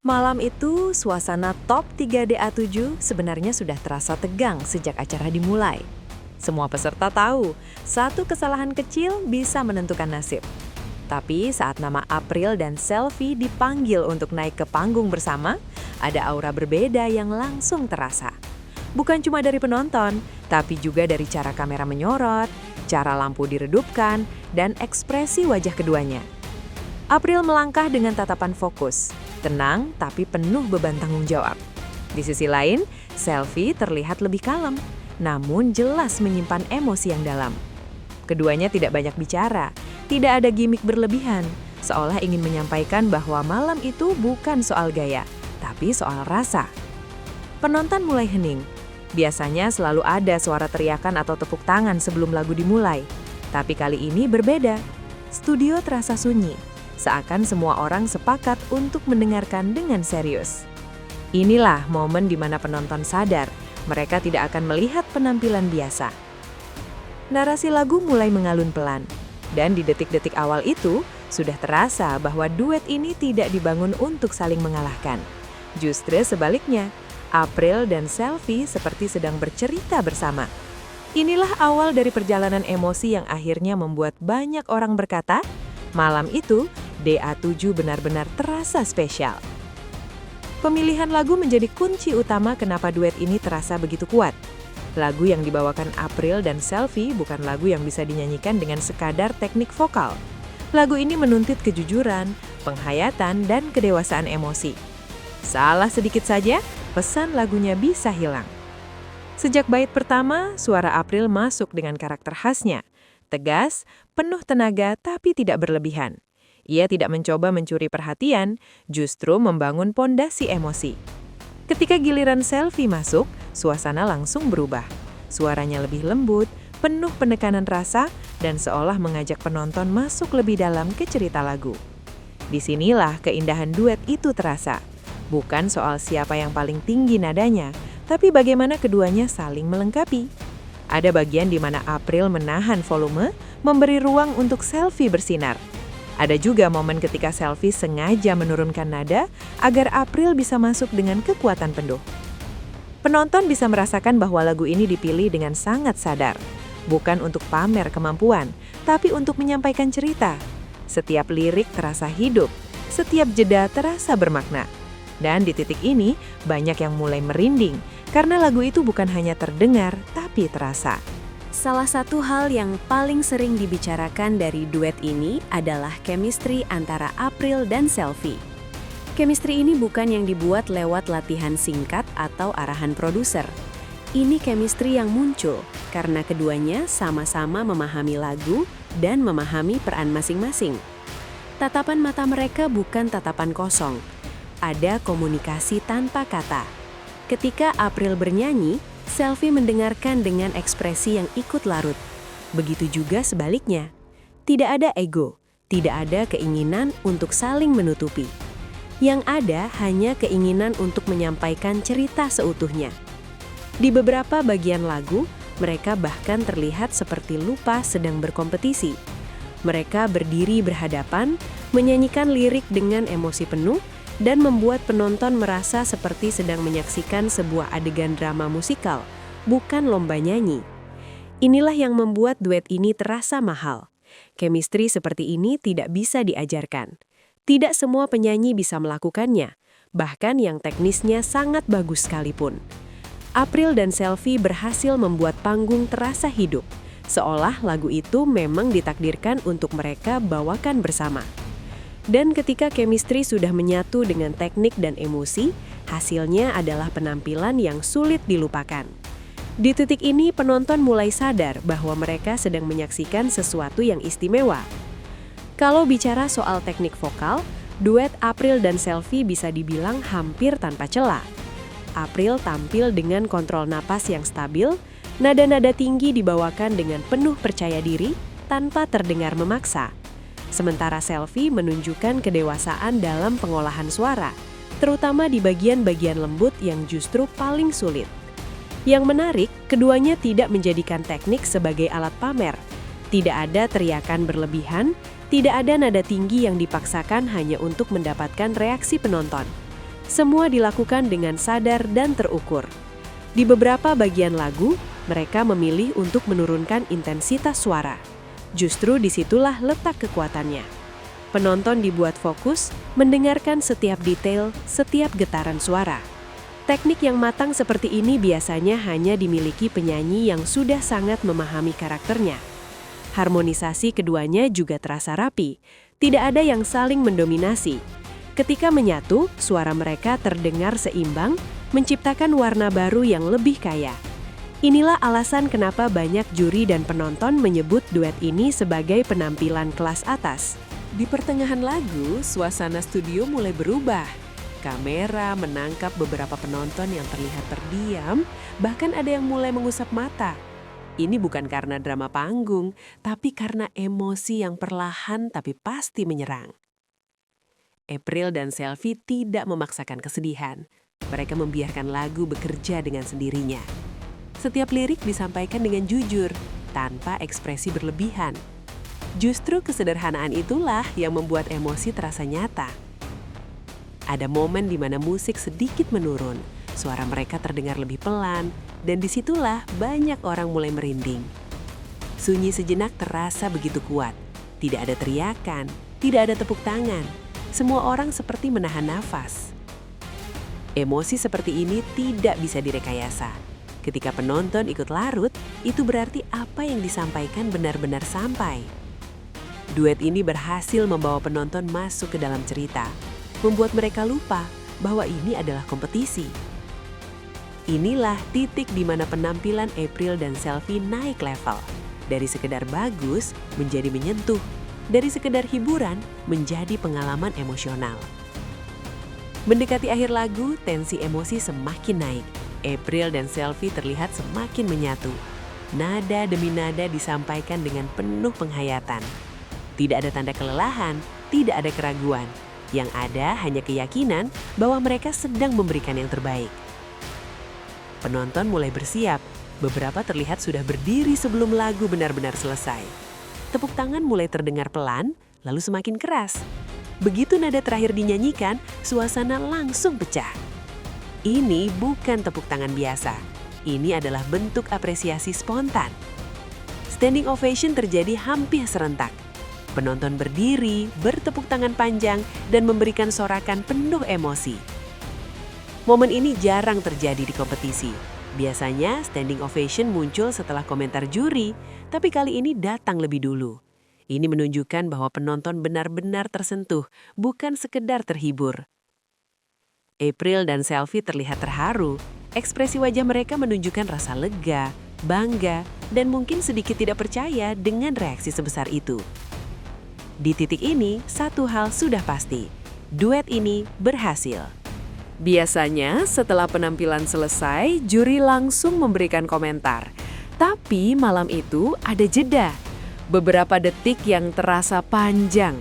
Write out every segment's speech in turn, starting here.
Malam itu, suasana top 3 DA7 sebenarnya sudah terasa tegang sejak acara dimulai. Semua peserta tahu, satu kesalahan kecil bisa menentukan nasib. Tapi saat nama April dan Selfie dipanggil untuk naik ke panggung bersama, ada aura berbeda yang langsung terasa. Bukan cuma dari penonton, tapi juga dari cara kamera menyorot, cara lampu diredupkan, dan ekspresi wajah keduanya. April melangkah dengan tatapan fokus, tenang tapi penuh beban tanggung jawab. Di sisi lain, Selfie terlihat lebih kalem, namun jelas menyimpan emosi yang dalam. Keduanya tidak banyak bicara, tidak ada gimik berlebihan, seolah ingin menyampaikan bahwa malam itu bukan soal gaya, tapi soal rasa. Penonton mulai hening. Biasanya selalu ada suara teriakan atau tepuk tangan sebelum lagu dimulai. Tapi kali ini berbeda. Studio terasa sunyi, seakan semua orang sepakat untuk mendengarkan dengan serius. Inilah momen di mana penonton sadar, mereka tidak akan melihat penampilan biasa. Narasi lagu mulai mengalun pelan, dan di detik-detik awal itu, sudah terasa bahwa duet ini tidak dibangun untuk saling mengalahkan. Justru sebaliknya, April dan Selfie seperti sedang bercerita bersama. Inilah awal dari perjalanan emosi yang akhirnya membuat banyak orang berkata, malam itu, DA7 benar-benar terasa spesial. Pemilihan lagu menjadi kunci utama kenapa duet ini terasa begitu kuat. Lagu yang dibawakan April dan Selfie bukan lagu yang bisa dinyanyikan dengan sekadar teknik vokal. Lagu ini menuntut kejujuran, penghayatan, dan kedewasaan emosi. Salah sedikit saja, pesan lagunya bisa hilang. Sejak bait pertama, suara April masuk dengan karakter khasnya. Tegas, penuh tenaga, tapi tidak berlebihan. Ia tidak mencoba mencuri perhatian, justru membangun pondasi emosi. Ketika giliran Selfie masuk, suasana langsung berubah. Suaranya lebih lembut, penuh penekanan rasa, dan seolah mengajak penonton masuk lebih dalam ke cerita lagu. Disinilah keindahan duet itu terasa. Bukan soal siapa yang paling tinggi nadanya, tapi bagaimana keduanya saling melengkapi. Ada bagian di mana April menahan volume, memberi ruang untuk Selfie bersinar. Ada juga momen ketika Selfie sengaja menurunkan nada agar April bisa masuk dengan kekuatan penuh. Penonton bisa merasakan bahwa lagu ini dipilih dengan sangat sadar. Bukan untuk pamer kemampuan, tapi untuk menyampaikan cerita. Setiap lirik terasa hidup, setiap jeda terasa bermakna. Dan di titik ini, banyak yang mulai merinding, karena lagu itu bukan hanya terdengar, tapi terasa. Salah satu hal yang paling sering dibicarakan dari duet ini adalah chemistry antara April dan Selfie. Chemistry ini bukan yang dibuat lewat latihan singkat atau arahan produser. Ini chemistry yang muncul karena keduanya sama-sama memahami lagu dan memahami peran masing-masing. Tatapan mata mereka bukan tatapan kosong. Ada komunikasi tanpa kata. Ketika April bernyanyi, Selfie mendengarkan dengan ekspresi yang ikut larut. Begitu juga sebaliknya. Tidak ada ego, tidak ada keinginan untuk saling menutupi. Yang ada hanya keinginan untuk menyampaikan cerita seutuhnya. Di beberapa bagian lagu, mereka bahkan terlihat seperti lupa sedang berkompetisi. Mereka berdiri berhadapan, menyanyikan lirik dengan emosi penuh, dan membuat penonton merasa seperti sedang menyaksikan sebuah adegan drama musikal, bukan lomba nyanyi. Inilah yang membuat duet ini terasa mahal. Chemistry seperti ini tidak bisa diajarkan. Tidak semua penyanyi bisa melakukannya, bahkan yang teknisnya sangat bagus sekalipun. April dan Selfie berhasil membuat panggung terasa hidup, seolah lagu itu memang ditakdirkan untuk mereka bawakan bersama. Dan ketika chemistry sudah menyatu dengan teknik dan emosi, hasilnya adalah penampilan yang sulit dilupakan. Di titik ini, penonton mulai sadar bahwa mereka sedang menyaksikan sesuatu yang istimewa. Kalau bicara soal teknik vokal, duet April dan Selfie bisa dibilang hampir tanpa celah. April tampil dengan kontrol napas yang stabil, nada-nada tinggi dibawakan dengan penuh percaya diri tanpa terdengar memaksa. Sementara Selfie menunjukkan kedewasaan dalam pengolahan suara, terutama di bagian-bagian lembut yang justru paling sulit. Yang menarik, keduanya tidak menjadikan teknik sebagai alat pamer. Tidak ada teriakan berlebihan, tidak ada nada tinggi yang dipaksakan hanya untuk mendapatkan reaksi penonton. Semua dilakukan dengan sadar dan terukur. Di beberapa bagian lagu, mereka memilih untuk menurunkan intensitas suara. Justru disitulah letak kekuatannya. Penonton dibuat fokus, mendengarkan setiap detail, setiap getaran suara. Teknik yang matang seperti ini biasanya hanya dimiliki penyanyi yang sudah sangat memahami karakternya. Harmonisasi keduanya juga terasa rapi, tidak ada yang saling mendominasi. Ketika menyatu, suara mereka terdengar seimbang, menciptakan warna baru yang lebih kaya. Inilah alasan kenapa banyak juri dan penonton menyebut duet ini sebagai penampilan kelas atas. Di pertengahan lagu, suasana studio mulai berubah. Kamera menangkap beberapa penonton yang terlihat terdiam, bahkan ada yang mulai mengusap mata. Ini bukan karena drama panggung, tapi karena emosi yang perlahan tapi pasti menyerang. April dan Selvi tidak memaksakan kesedihan. Mereka membiarkan lagu bekerja dengan sendirinya. Setiap lirik disampaikan dengan jujur, tanpa ekspresi berlebihan. Justru kesederhanaan itulah yang membuat emosi terasa nyata. Ada momen di mana musik sedikit menurun, suara mereka terdengar lebih pelan, dan disitulah banyak orang mulai merinding. Sunyi sejenak terasa begitu kuat. Tidak ada teriakan, tidak ada tepuk tangan. Semua orang seperti menahan nafas. Emosi seperti ini tidak bisa direkayasa. Ketika penonton ikut larut, itu berarti apa yang disampaikan benar-benar sampai. Duet ini berhasil membawa penonton masuk ke dalam cerita, membuat mereka lupa bahwa ini adalah kompetisi. Inilah titik di mana penampilan April dan Selvi naik level. Dari sekedar bagus menjadi menyentuh, dari sekedar hiburan menjadi pengalaman emosional. Mendekati akhir lagu, tensi emosi semakin naik. April dan Selvi terlihat semakin menyatu. Nada demi nada disampaikan dengan penuh penghayatan. Tidak ada tanda kelelahan, tidak ada keraguan. Yang ada hanya keyakinan bahwa mereka sedang memberikan yang terbaik. Penonton mulai bersiap. Beberapa terlihat sudah berdiri sebelum lagu benar-benar selesai. Tepuk tangan mulai terdengar pelan, lalu semakin keras. Begitu nada terakhir dinyanyikan, suasana langsung pecah. Ini bukan tepuk tangan biasa. Ini adalah bentuk apresiasi spontan. Standing ovation terjadi hampir serentak. Penonton berdiri, bertepuk tangan panjang, dan memberikan sorakan penuh emosi. Momen ini jarang terjadi di kompetisi. Biasanya standing ovation muncul setelah komentar juri, tapi kali ini datang lebih dulu. Ini menunjukkan bahwa penonton benar-benar tersentuh, bukan sekedar terhibur. April dan Selvi terlihat terharu. Ekspresi wajah mereka menunjukkan rasa lega, bangga, dan mungkin sedikit tidak percaya dengan reaksi sebesar itu. Di titik ini, satu hal sudah pasti. Duet ini berhasil. Biasanya setelah penampilan selesai, juri langsung memberikan komentar. Tapi malam itu ada jeda. Beberapa detik yang terasa panjang.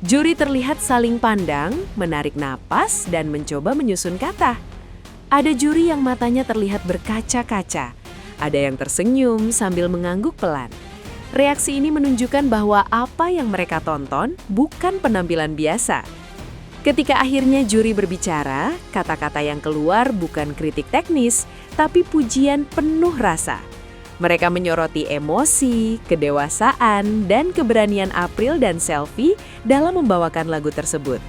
Juri terlihat saling pandang, menarik napas, dan mencoba menyusun kata. Ada juri yang matanya terlihat berkaca-kaca. Ada yang tersenyum sambil mengangguk pelan. Reaksi ini menunjukkan bahwa apa yang mereka tonton bukan penampilan biasa. Ketika akhirnya juri berbicara, kata-kata yang keluar bukan kritik teknis, tapi pujian penuh rasa. Mereka menyoroti emosi, kedewasaan, dan keberanian April dan Selvi dalam membawakan lagu tersebut.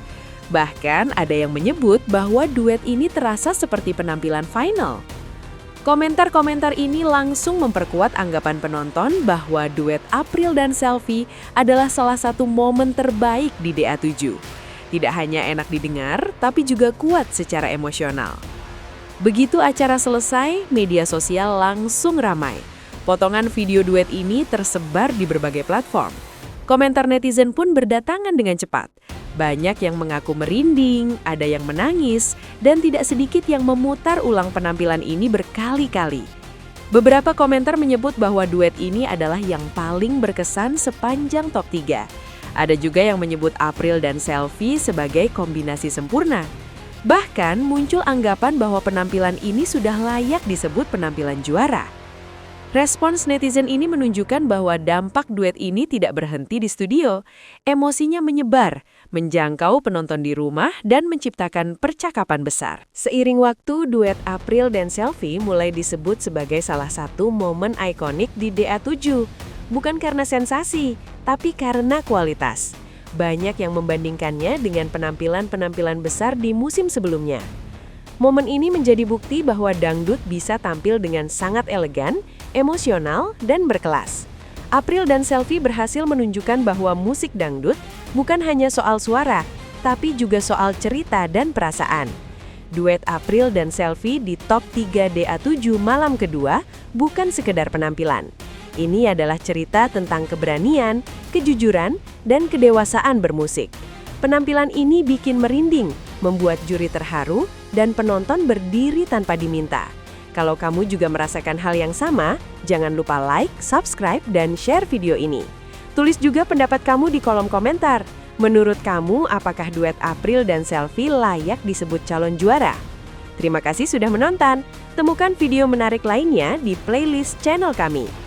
Bahkan ada yang menyebut bahwa duet ini terasa seperti penampilan final. Komentar-komentar ini langsung memperkuat anggapan penonton bahwa duet April dan Selvi adalah salah satu momen terbaik di DA7. Tidak hanya enak didengar, tapi juga kuat secara emosional. Begitu acara selesai, media sosial langsung ramai. Potongan video duet ini tersebar di berbagai platform. Komentar netizen pun berdatangan dengan cepat. Banyak yang mengaku merinding, ada yang menangis, dan tidak sedikit yang memutar ulang penampilan ini berkali-kali. Beberapa komentar menyebut bahwa duet ini adalah yang paling berkesan sepanjang top 3. Ada juga yang menyebut April dan Selvi sebagai kombinasi sempurna. Bahkan muncul anggapan bahwa penampilan ini sudah layak disebut penampilan juara. Respons netizen ini menunjukkan bahwa dampak duet ini tidak berhenti di studio. Emosinya menyebar, menjangkau penonton di rumah, dan menciptakan percakapan besar. Seiring waktu, duet April dan Selvi mulai disebut sebagai salah satu momen ikonik di DA7. Bukan karena sensasi, tapi karena kualitas. Banyak yang membandingkannya dengan penampilan-penampilan besar di musim sebelumnya. Momen ini menjadi bukti bahwa dangdut bisa tampil dengan sangat elegan, emosional, dan berkelas. April dan Selvi berhasil menunjukkan bahwa musik dangdut bukan hanya soal suara, tapi juga soal cerita dan perasaan. Duet April dan Selvi di top 3 DA7 malam kedua bukan sekedar penampilan. Ini adalah cerita tentang keberanian, kejujuran, dan kedewasaan bermusik. Penampilan ini bikin merinding, membuat juri terharu, dan penonton berdiri tanpa diminta. Kalau kamu juga merasakan hal yang sama, jangan lupa like, subscribe, dan share video ini. Tulis juga pendapat kamu di kolom komentar. Menurut kamu, apakah duet April dan Selvi layak disebut calon juara? Terima kasih sudah menonton. Temukan video menarik lainnya di playlist channel kami.